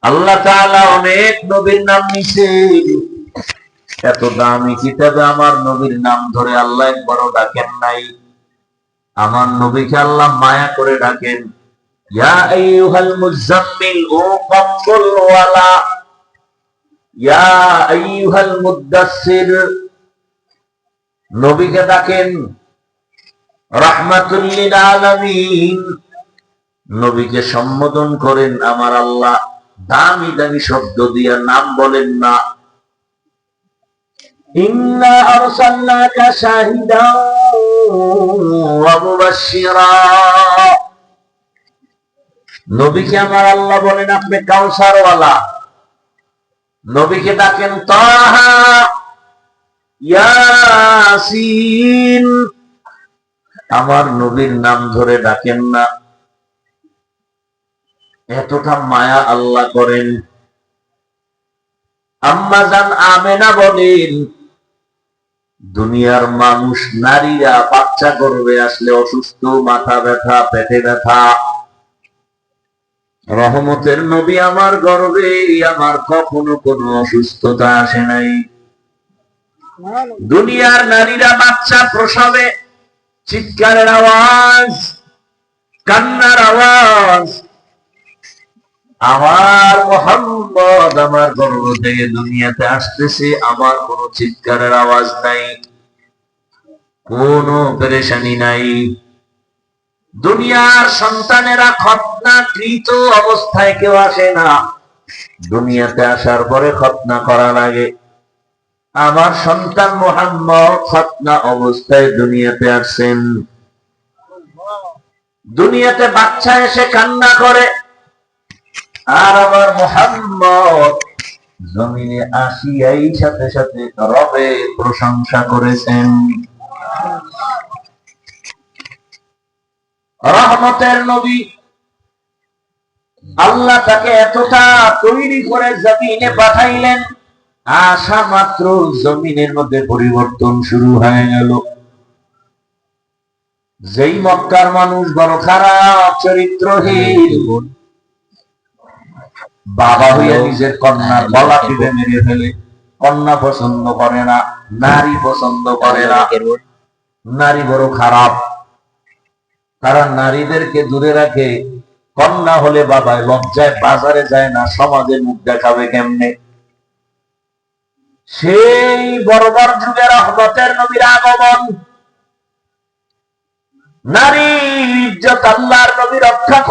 আল্লাহ তাআলা অনেক নবীর নাম নিছেন, এত দামি কিতাবে আমার নবীর নাম ধরে আল্লাহ একবারও ডাকেন নাই। আমার নবীকে আল্লাহ মায়া করে ডাকেন, ইয়া আইয়ুহাল মুজাম্মিল, ও কম্বল ওয়ালা, ইয়া আইয়ুহাল মুদ্দাসসির। নবীকে ডাকেন রাহমাতুল লিল আলামিন। নবীকে সম্বোধন করেন আমার আল্লাহ দামি দামি শব্দ দিয়া, নাম বলেন না। ইন্না আরসালনাকা শাহিদান ওয়া মুবাশশিরা। নবীকে আমার আল্লাহ বলেন আপনি কাউসার ওয়ালা। নবীকে ডাকেন তাহা, ইয়াসিন। আমার নবীর নাম ধরে ডাকেন না। এতটা মায়া আল্লাহ করেন। আম্মা জান আমেনা বলেন, দুনিয়ার মানুষ নারীরা বাচ্চা গর্ভে আসলে অসুস্থ, মাথা ব্যথা, পেটে ব্যথা, রহমতের নবী আমার গর্ভে আমার কখনো কোনো অসুস্থতা আসে নাই। দুনিয়ার নারীরা বাচ্চা প্রসবে চিৎকারের আওয়াজ, কান্নার আওয়াজ, আমার মুহাম্মদ আমার গর্ভ থেকে দুনিয়াতে আসতেছে, আমার কোনো চিৎকারের আওয়াজ নাই, কোনো পেরেশানি নাই। দুনিয়ার সন্তানেরা খতনাকৃত অবস্থায় কেউ আসে না, দুনিয়াতে আসার পরে খতনা করা লাগে। আমার সন্তান মুহাম্মদ খতনা অবস্থায় দুনিয়াতে আসছেন। দুনিয়াতে বাচ্চা এসে কান্না করে, আর আমার মুহাম্মদ জমিনে আসিয়াই সাথে সাথে রবের প্রশংসা করেছেন। রহমতের নবী, আল্লাহ তাকে এতটা তৈরি করে জমিনে পাঠাইলেন, আসা মাত্র জমিনের মধ্যে পরিবর্তন শুরু হয়ে গেল। যেই মক্কার মানুষ বড় খারাপ চরিত্রহীন, বাবা হইয়া নিজের কন্যার গলা টিপে মেরে ফেলে। কন্যা পছন্দ করে না, নারী পছন্দ করে না। নারী বড় খারাপ, তারা নারীদেরকে দূরে রাখে। কন্যা হলে বাবায় লজ্জায় বাজারে যায় না, সমাজে মুখ দেখাবে কেমনে। সেই বর্বর যুগে রহমতের নবীর আগমন, নারীর ইজ্জত আল্লাহর নবী রক্ষা